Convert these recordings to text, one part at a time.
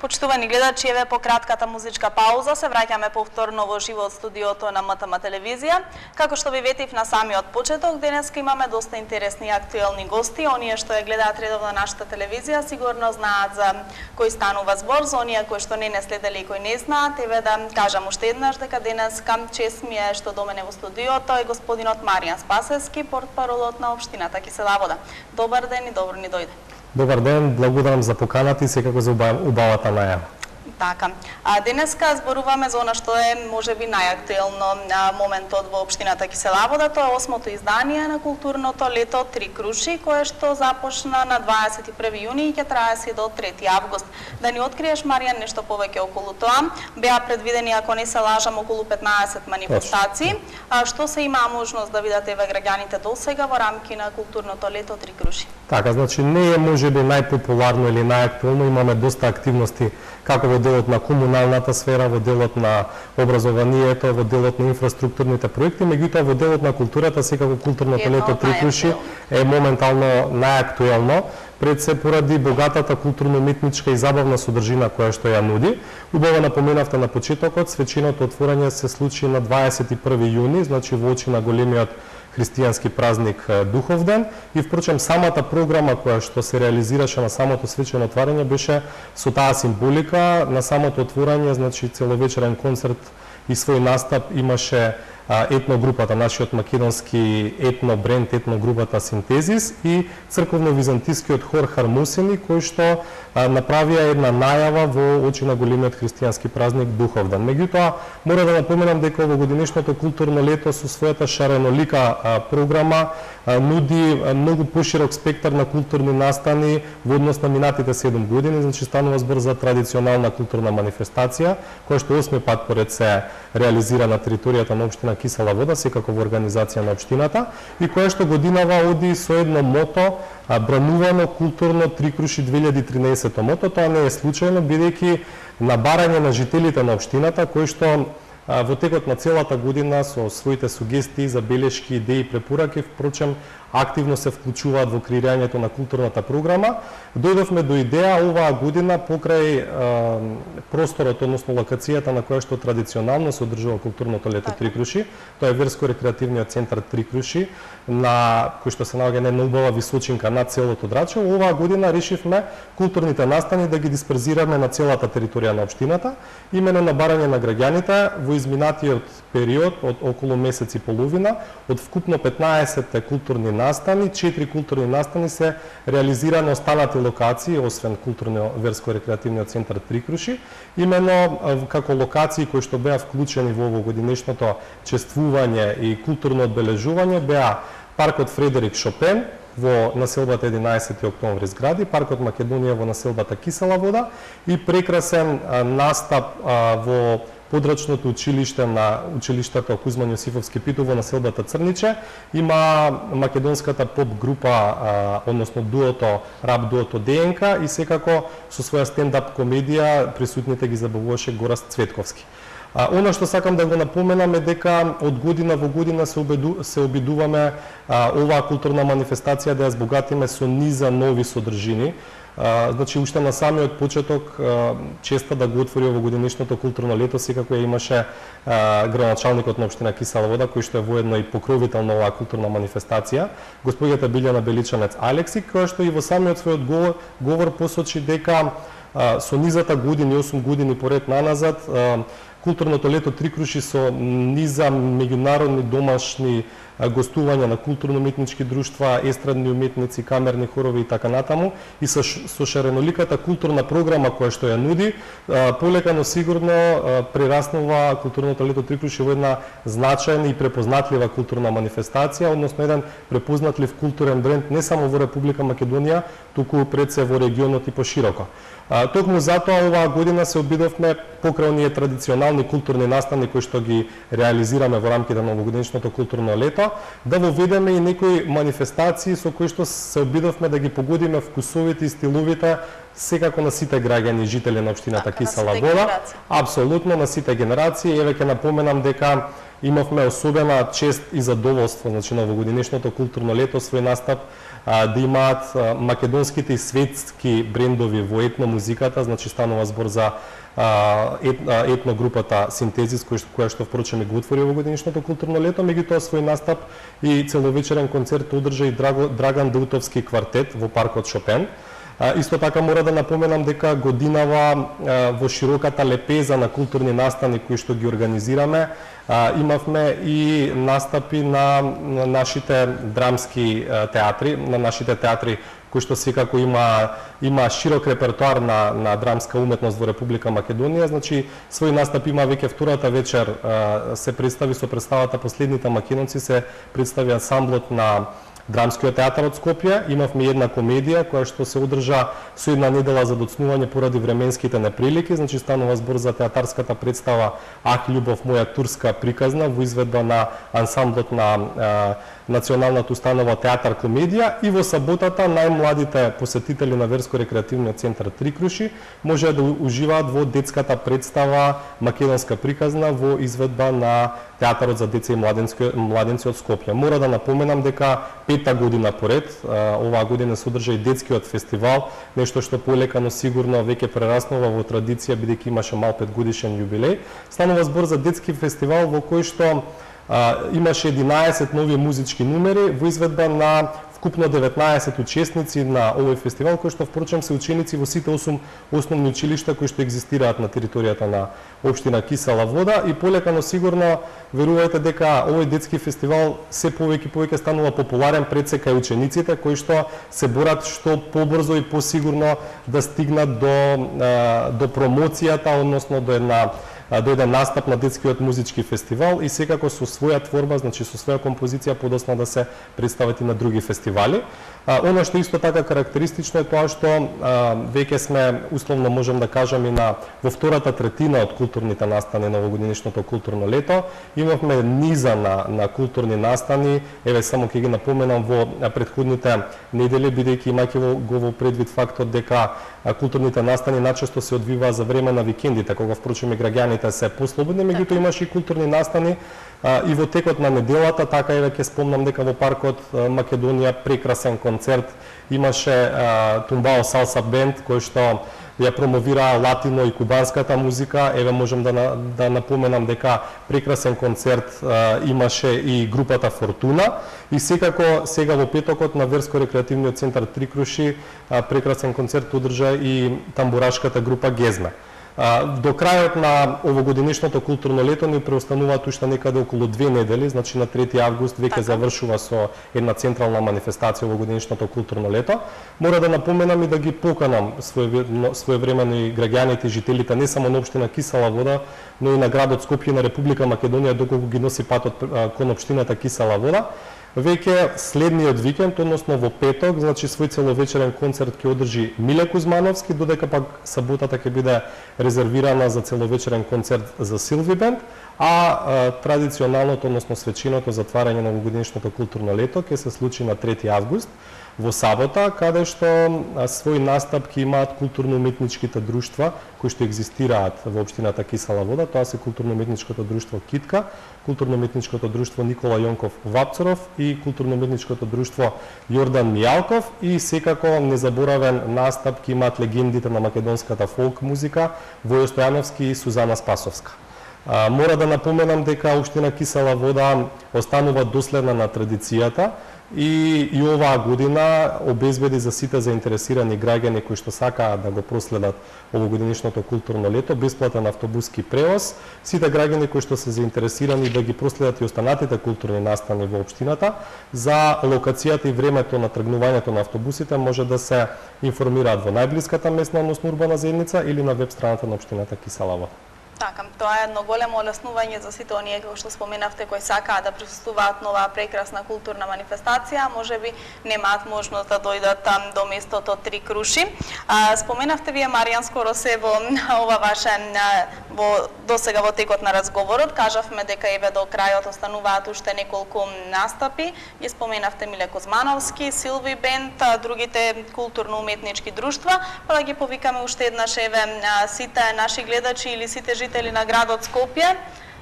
Почитувани гледачи, еве по кратката музичка пауза се враќаме повторно во живо од студиото на МТМ телевизија. Како што ви ветив на самиот почеток, денеска имаме доста интересни и актуелни гости. Оние што ја гледаат редовно нашата телевизија сигурно знаат за кој станува збор, за оние кои што не следеле и кои не знаат. Еве да кажам уште еднаш дека денеска чест ми е што до мене во студиото е господинот Маријан Спасевски, портпаролот на општината Кисела Вода. Добар ден и добро ни дојде. Добар ден, благодарам за поканата и секако за убавата најава. Така. Денеска зборуваме за она што е можеби најактуелно моментот во општината Кисела Вода. Тоа е 8-то издание на културното лето Три круши, кое што започна на 21 јуни и ќе трае се до 3 август. Да ни откриеш, Маријан, нешто повеќе околу тоа. Беа предвидени, ако не се лажам, околу 15 манифестации. Што се има можност да видат еве граѓаните досега во рамки на културното лето Три круши? Така, значи не е можеби најпопуларно или најактуелно, имаме доста активности како во делот на комуналната сфера, во делот на образованието, во делот на инфраструктурните проекти, меѓутоа во делот на културата секако културното лето Три круши е моментално најактуелно, пред се поради богатата културно-уметничка и забавна содржина која што ја нуди. Убаво напоменавте на почетокот, свеченото отворање се случи на 21 јуни, значи во очи на големиот христијански празник Духовден, и впрочем самата програма која што се реализираше на самото свечено отварање беше со таа символика. На самото отворање, значи целовечерен концерт и свој настап имаше етногрупата, нашиот македонски етно-бренд, етногрупата Синтезис и црковно-византискиот хор Хармусини, кој што направија една најава во очи на големиот христијански празник Духовдан. Меѓутоа, мора да напоменам дека овогодишното културно лето со својата шаренолика програма нуди многу поширок спектар на културни настани во однос на минатите 7 години, значи станува збор за традиционална културна манифестација, која што 8 пат поред се реализира на територијата на општина Кисела Вода, секако во организација на општината, и која што годинава оди со едно мото бранувано културно Три круши 2013 мото. Тоа не е случајно, бидејќи на барање на жителите на општината, кои што во текот на целата година со своите сугестии, забелешки, идеи, препораки, впрочем, активно се вклучуваат во креирањето на културната програма. Дојдовме до идеја оваа година покрај просторот, односно локацијата на која што традиционално се одржува културното лето Три круши, тоа е верско-рекреативниот центар Три круши, на кој што се наоѓа на една убава височинка над селото Драчево. Оваа година решивме културните настани да ги дисперзираме на целата територија на општината, имено на барање на граѓаните во изминатиот период од околу месец и половина. Од вкупно 15 културни настани, 4 културни настани се реализира на останати локации, освен културно-верско-рекреативниот центар Три круши, имено како локации кои што беа вклучени во овогодинешното чествување и културно одбележување беа паркот Фредерик Шопен во населбата 11 октомври згради, паркот Македонија во населбата Кисела Вода и прекрасен настап во подрачното училиште на училиштето Кузман Јосифовски Пито во населбата Црниче. Има македонската поп група, односно дуото, рап дуото ДНК и секако со своја стендап комедија присутните ги забавуваше Гораст Цветковски. Она што сакам да го напоменам е дека од година во година се обидуваме оваа културна манифестација да ја збогатиме со низа нови содржини. Значи, уште на самиот почеток, честа да го отвори овогодинешното културно лето, секако ја имаше градоначалникот на општина Кисела Вода, кој што е воедно и покровител на оваа културна манифестација, госпоѓата Билјана Беличанец Алекси, која што и во самиот својот говор посочи дека со низата години, 8 години поред наназад, културното лето Три круши со низа меѓународни домашни гостувања на културно-уметнички друштва, естрадни уметници, камерни хорови и така натаму, и со шареноликата културна програма која што ја нуди, полека но сигурно прераснува културното лето Три круши во една значајна и препознатлива културна манифестација, односно еден препознатлив културен бренд не само во Република Македонија, туку пред се во регионот и пошироко. Токму затоа оваа година се обидовме покрај оние традиционални културни настани кои што ги реализираме во рамките на овогодишното културно лето, да воведеме и некои манифестации со кои што се обидовме да ги погодиме вкусовите и стиловите секако на сите граѓани и жители на општината Кисела Вода. Апсолутно на сите генерации. Еве ќе напоменам дека имавме особена чест и задоволство, значи на овогодишното културно лето свој настап да имаат македонските и светски брендови во етномузиката, значи станува збор за етногрупата Синтезис, која што впрочем го отвори овогодишното културно лето, меѓутоа свој настап и целовечерен концерт одржа и Драган Даутовски квартет во паркот Шопен. Исто така мора да напоменам дека годинава во широката лепеза на културни настани кои што ги организираме, имавме и настапи на нашите драмски театри, на нашите театри кои што секако има широк репертоар на драмска уметност во Република Македонија. Значи свој настап има веќе втората вечер, се представи со представата Последните македонци, се представи ансамблот на Драмскиот театар од Скопје. Имавме една комедија која што се одржа со една недела за доцнување поради временските неприлики. Значи станува збор за театарската представа Ах, љубов моја турска приказна во изведба на ансамблот на Националната установа театар комедија, и во саботата најмладите посетители на Верско-рекреативниот центар Три круши може да уживаат во детската представа Македонска приказна во изведба на Театарот за деца и младенци од Скопје. Мора да напоменам дека пета година поред, оваа година се одржа и детскиот фестивал, нешто што полека но сигурно веќе прераснува во традиција бидејќи имаше мал 5 годишен јубилеј. Станува збор за детски фестивал во кој што имаше 11 нови музички numeri во изведба на вкупно 19 учесници на овој фестивал, кои што впрочем се ученици во сите 8 основни училишта кои што екзистираат на територијата на општина Кисела Вода, и полека но сигурно верувајте дека овој детски фестивал се повеќе станува популарен пред се кај учениците кои што се борат што побрзо и посигурно да стигнат до промоцијата, односно до еден настап на детскиот музички фестивал, и секако со своја творба, значи со своја композиција подоцна да се представат и на други фестивали. Оно што исто така карактеристично е тоа што веќе сме, условно можем да кажам, и во втората третина од културните настани на овогодишното културно лето. Имавме низа на културни настани, еве само ќе ги напоменам во претходните недели, бидејќи имајќи го во предвид фактот дека културните настани најчесто се одвиваа за време на викендите, кога впрочем и граѓаните се послободни, меѓутоа имаше и културни настани и во текот на неделата. Така еве ќе спомнам дека во паркот Македонија прекрасен концерт имаше Тумбао Салса бенд кој што ја промовира латино и кубанската музика. Еве можем да напоменам дека прекрасен концерт имаше и групата Фортуна, и секако сега во петокот на Верско-рекреативниот центар Три круши прекрасен концерт одржа и тамбурашката група Гезме. До крајот на овогодинишното културно лето ни преостануваат уште некаде околу 2 недели, значи на 3 август веќе завршува со една централна манифестација овогодинишното културно лето. Мора да напоменам и да ги поканам своевремено и граѓаните и жителите не само на општина Кисела Вода, но и на градот Скопје, на Република Македонија, доколку ги носи патот кон општината Кисела Вода. Веќе следниот викенд, односно во петок, значи свој целовечерен концерт ќе одржи Миле Кузмановски, додека пак саботата ќе биде резервирана за целовечерен концерт за Силви бенд, а традиционалното, односно свеченото затварање на овогодишното културно лето ќе се случи на 3 август во сабота, каде што свој настап ќе имаат културно-уметничките друштва кои што екзистираат во општината Кисела Вода. Тоа се културно-уметничкото друштво Китка, културно-уметничкото друштво Никола Јонков Вапцаров и културно-уметничкото друштво Јордан Мијалков, и секако незаборавен настап ќе имаат легендите на македонската фолк музика Војо Стојановски и Сузана Спасовска. Мора да напоменам дека општина Кисела Вода останува доследна на традицијата и оваа година обезбеди за сите заинтересирани граѓани кои што сакаат да го проследат овогодинишното културно лето бесплатен автобуски превоз. Сите граѓани кои што се заинтересирани да ги проследат и останатите културни настани во општината, за локацијата и времето на тргнувањето на автобусите може да се информираат во најблиската местна, односно урбана заедница, или на веб страната на општината Кисела Вода. Така, тоа е едно големо олеснување за сите оние, како што споменавте, кои сакаат да присуствуваат на оваа прекрасна културна манифестација, можеби немаат можност да дојдат там до местото Три круши. Споменавте вие, Маријан, скоро се во ова ваше досега во текот на разговорот, кажавме дека еве до крајот остануваат уште неколку настапи. Ги споменавте Миле Кузмановски, Силви бенд, другите културно-уметнички друштва, па да ги повикаме уште еднаш еве сите наши гледачи или сите жители на градот Скопје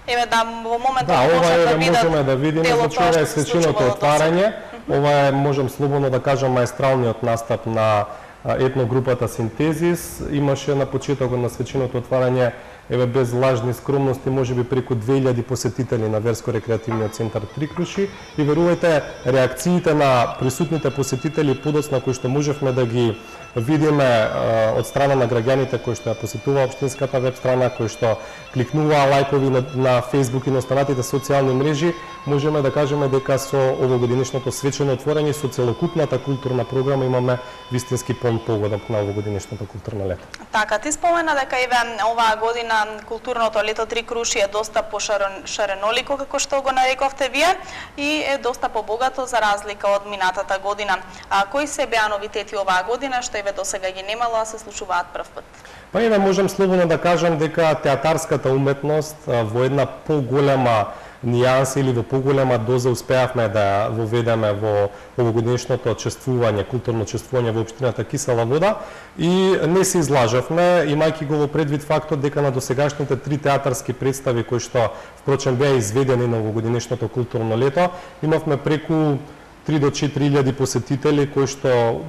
еве да во моментот Да, ова можат е, можеме да видиме, дело значи тоа ова е што се свеченото случувало отварање, ова е, можем слободно да кажам, маестралниот настап на етногрупата Синтезис. Имаше на почетокот на свеченото отварање, еве без лажни скромности, можеби преку 2000 посетители на Верско-рекреативниот центар Трикруши и верувајте, реакциите на присутните посетители подоцна кои што можевме да ги видиме од страна на граѓаните кои што ја посетуваа општинската веб страна, кои што кликнуваа лајкови на Facebook и на останатите социјални мрежи, можеме да кажеме дека со овогодинешното свечено отворање со целокупната културна програма имаме вистински пон погодок на овогодинешното културно лето. Така, ти спомена дека еве оваа година културното лето Трикруши е доста пошаренолико, како што го нарековте вие, и е доста побогато за разлика од минатата година. А кои се беа новитети оваа година што еве досега ги немало, а се случуваат прв пат? Па еве можам слободно да кажам дека театарската уметност во една поголема нијанса или во поголема доза успеавме да воведеме во овогодишното чествување, културно чествување во општината Кисела Вода и не се излажавме, имајќи го во предвид фактот дека на досегашните 3 театарски представи кои што впрочем беа изведени на овогодинешното културно лето, имавме преку 3 до 4.000 посетители кои што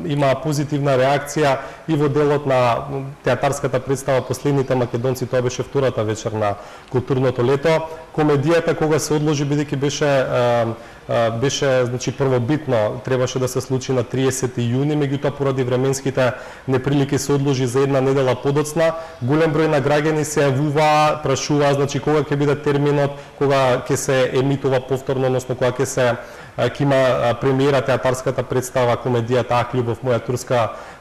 имаа позитивна реакција и во делот на театарската представа Последните македонци, тоа беше втората вечер на културното лето. Комедијата кога се одложи бидејќи беше значи првобитно требаше да се случи на 30 јуни, меѓутоа поради временските неприлики се одложи за една недела подоцна. Голем број на граѓани се јавуваа, прашуваа значи кога ќе биде терминот, кога ќе се емитува повторно, односно кога ќе има премиера театарската представа комедијата Ах, љубов моја,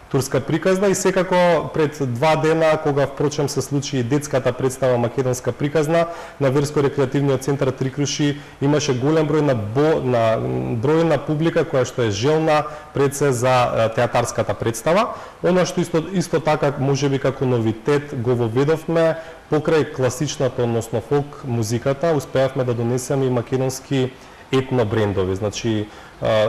турска приказна, и секако пред 2 дена, кога впрочем се случи и детската представа македонска приказна на Верско-рекреативниот центар Трикруши, имаше голем број на бројна публика која што е желна пред се за театарската представа. Она што исто така можеби како новитет го воведовме покрај класичната, односно фолк музиката, успеавме да донесеме и македонски етно брендови. Значи,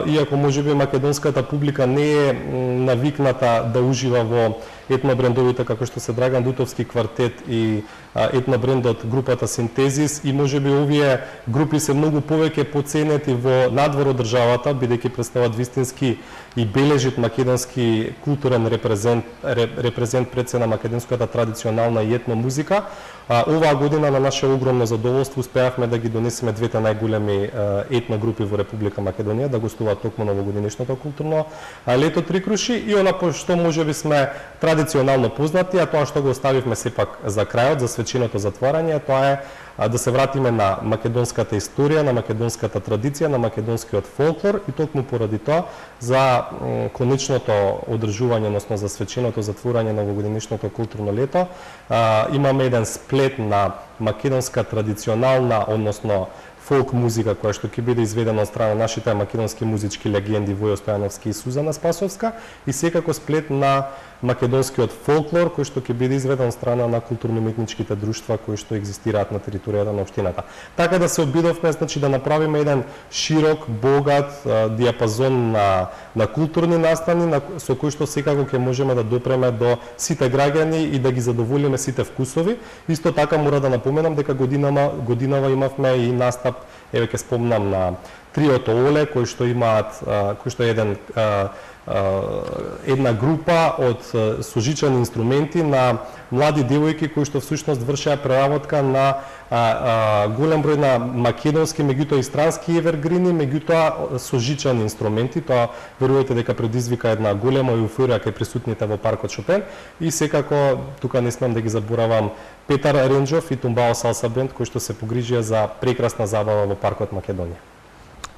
иако можеби македонската публика не е навикната да ужива во етно брендовите како што се Драган Дутовски квартет и етно брендот групата Синтезис, и можеби овие групи се многу повеќе поценети во надвор од државата, бидејќи представуваат вистински и бележит македонски културен репрезент пред се на македонската традиционална и етно музика. Оваа година на наше огромно задоволство успеавме да ги донесеме двете најголеми етно групи во Република Македонија да гостуваат токму на овогодинешното културно лето Трикруши, и она по што можеби сме традиционално познати, а тоа што го оставивме сепак за крајот, за свеченото затварање, тоа е да се вратиме на македонската историја, на македонската традиција, на македонскиот фолклор, и токму поради тоа за конечното одржување, односно за свеченото затворање на овогодинешното културно лето, имаме еден сплет на македонска традиционална, односно фолк музика која што ќе биде изведена од страна нашите македонски музички легенди Војо Стојановски и Сузана Спасовска, и секако сплет на македонскиот фолклор кој што ќе биде изведен од страна на културно-уметничките друштва кои што екзистираат на територијата на општината. Така да се обидовме, значи, да направиме еден широк, богат диапазон на културни настани со кои што секако ќе можеме да допреме до сите граѓани и да ги задоволиме сите вкусови. Исто така мора да напоменам дека годинава имавме и настап, еве ќе спомнам, на триото Оле, кои што е една група од сожичани инструменти на млади девојки кои што всушност вршеа преработка на голем број на македонски, меѓутоа и странски евергрини, меѓутоа сожичани инструменти. Тоа верувате дека предизвика една голема еуфорија кај присутните во паркот Шопен, и секако тука не смеам да ги заборавам Петар Ренџов и Тумбао Салса Бенд кои што се погрижија за прекрасна забава во паркот Македонија.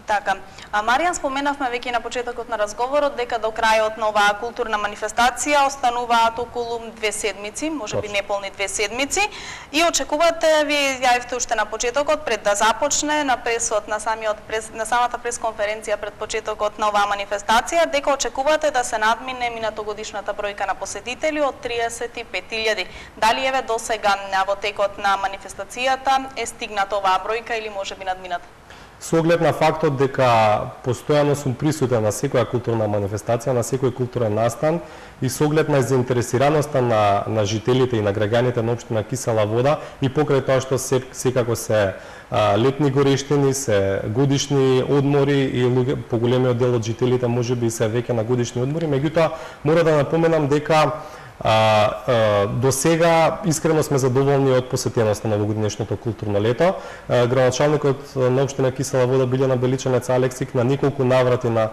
Така. Маријан, споменавме веќе на почетокот на разговорот дека до крајот на оваа културна манифестација остануваат околу 2 седмици, можеби неполни 2 седмици, и очекувате, вие изјавивте уште на почетокот пред да започне на пресот на самата пресконференција пред почетокот на оваа манифестација, дека очекувате да се надмине минатогодишната бројка на посетители од 35.000. Дали еве досега во текот на манифестацијата е стигната оваа бројка или можеби надмината? со оглед на фактот дека постојано сум присутен на секоја културна манифестација, на секој културен настан и со оглед на заинтересираноста на жителите и на граѓаните на општина Кисела Вода и покрај тоа што секако се летни горештини, се годишни одмори и поголемиот дел од жителите можеби се веќе на годишни одмори, меѓутоа мора да напоменам дека до сега искрено сме задоволни од посетеноста на овогодишното културно лето. Градоначалникот на општина Кисела Вода Билјана Беличанец Алексик на неколку наврати на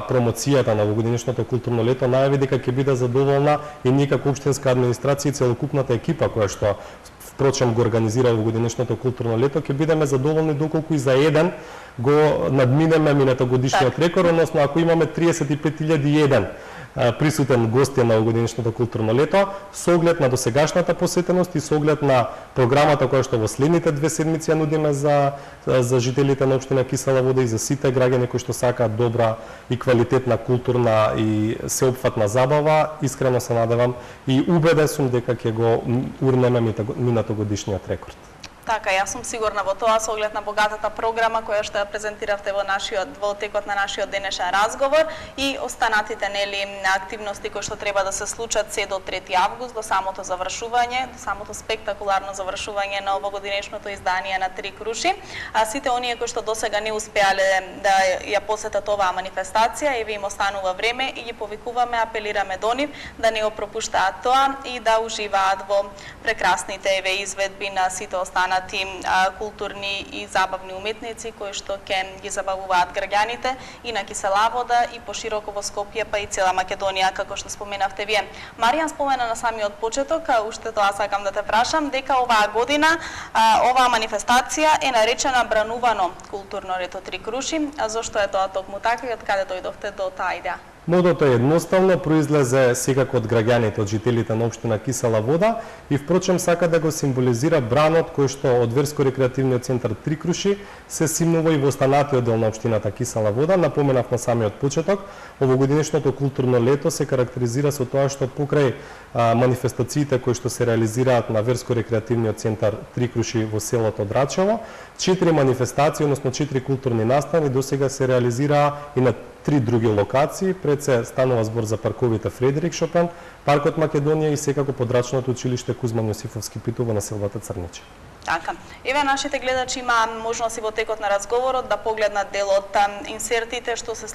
промоцијата на овогодишното културно лето најави дека ќе биде задоволна и ние како општинска администрација и целокупната екипа која што впрочем го организира овогодишното културно лето, ќе бидеме задоволни доколку и за еден го надминеме минатогодишниот рекорд, односно ако имаме 35.001 присутен гости на овогодишното културно лето, со оглед на досегашната посетеност и со оглед на програмата која што во следните 2 седмици ја нудиме за жителите на општина Кисела Вода и за сите граѓани кои што сакаат добра и квалитетна културна и сеопфатна забава, искрено се надевам и убеден сум дека ќе го урнеме минатогодишниот рекорд. Така, јас сум сигурна во тоа со оглед на богатата програма која што ја презентиравте во текот на нашиот денешен разговор и останатите активности кои што треба да се случат се до 3 август, до самото завршување, до самото спектакуларно завршување на овогодинешното издание на Три круши. А сите оние кои што досега не успеале да ја посетат оваа манифестација, еве им останува време и ги повикуваме, апелираме до нив да не го пропуштаат тоа и да уживаат во прекрасните изведби на сите останати културни и забавни уметници кои што ќе ги забавуваат граѓаните и на Кисела Вода и пошироко во Скопје, па и цела Македонија, како што споменавте вие. Маријан спомена на самиот почеток, уште тоа сакам да те прашам, дека оваа година оваа манифестација е наречена Бранувано културно лето Три круши. А зошто е тоа токму така и од каде дојдовте до таа идеја? Модото е едноставно, произлезе секако од граѓаните, од жителите на општина Кисела Вода и впрочем сака да го символизира бранот кој што од верско-рекреативниот центар Три круши се симнува и во останатиот дел на општината Кисела Вода. Напоменав на самиот почеток, овогодишното културно лето се карактеризира со тоа што покрај манифестациите кои што се реализираат на верско-рекреативниот центар Три круши во селото Драчево, 4 манифестации, односно 4 културни настани досега се реализираа и на 3 други локации. Пред се станува збор за парковите Фредерик Шопен, паркот Македонија и секако подрачното училиште Кузман Јосифовски Пито во населбата Црниче. Така. Еве нашите гледачи има можност и во текот на разговорот да погледнат дел од инсертите што се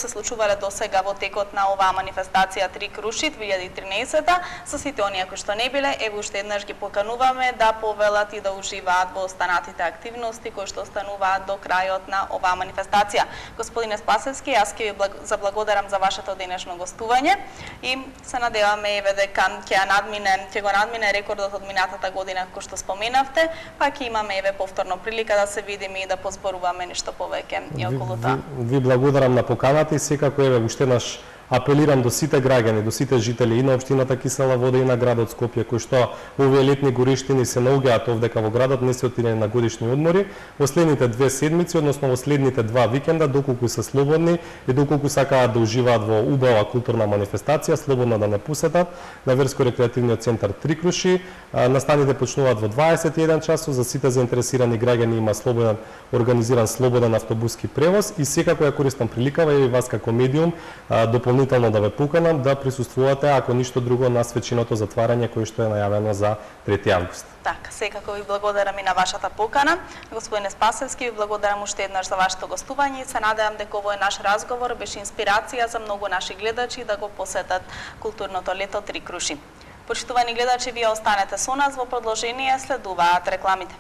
случувале досега во текот на оваа манифестација Три круши 2013 со сите оние кои што не биле. Еве уште еднаш ги покануваме да повелат и да уживаат во останатите активности кои што остануваат до крајот на оваа манифестација. Господине Спасевски, јас ќе ви заблагодарам за вашето денешно гостување и се надеваме еве дека ќе го надмине рекордот од минатата година кој што спомена, па ќе имаме еве повторно прилика да се видиме и да позборуваме нешто повеќе и околу тоа. Ви благодарам на поканата и секако еве уште еднаш апелирам до сите граѓани, до сите жители и на општината Кисела Вода и на градот Скопје кои што овие летни горештини се наоѓаат овдека во градот, не се отидени на годишни одмори, во следните 2 седмици, односно во следните 2 викенда, доколку се слободни и доколку сакаат да уживаат во убава културна манифестација, слободно да не посетат на верско-рекреативниот центар Три круши. Настаните почнуваат во 21 часот, за сите заинтересирани граѓани има организиран слободен автобуски превоз и секако ја користам приликава и вас како медиум дополнително да ве поканам да присуствувате, ако ништо друго, на свечиното затварање кој што е најавено за 3 август. Така, секако ви благодарам и на вашата покана. Господине Спасевски, ви благодарам уште еднаш за вашето гостување и се надевам дека овој наш разговор беше инспирација за многу наши гледачи да го посетат културното лето Три круши. Почитувани гледачи, вие останете со нас, во продолжение следуваат рекламите.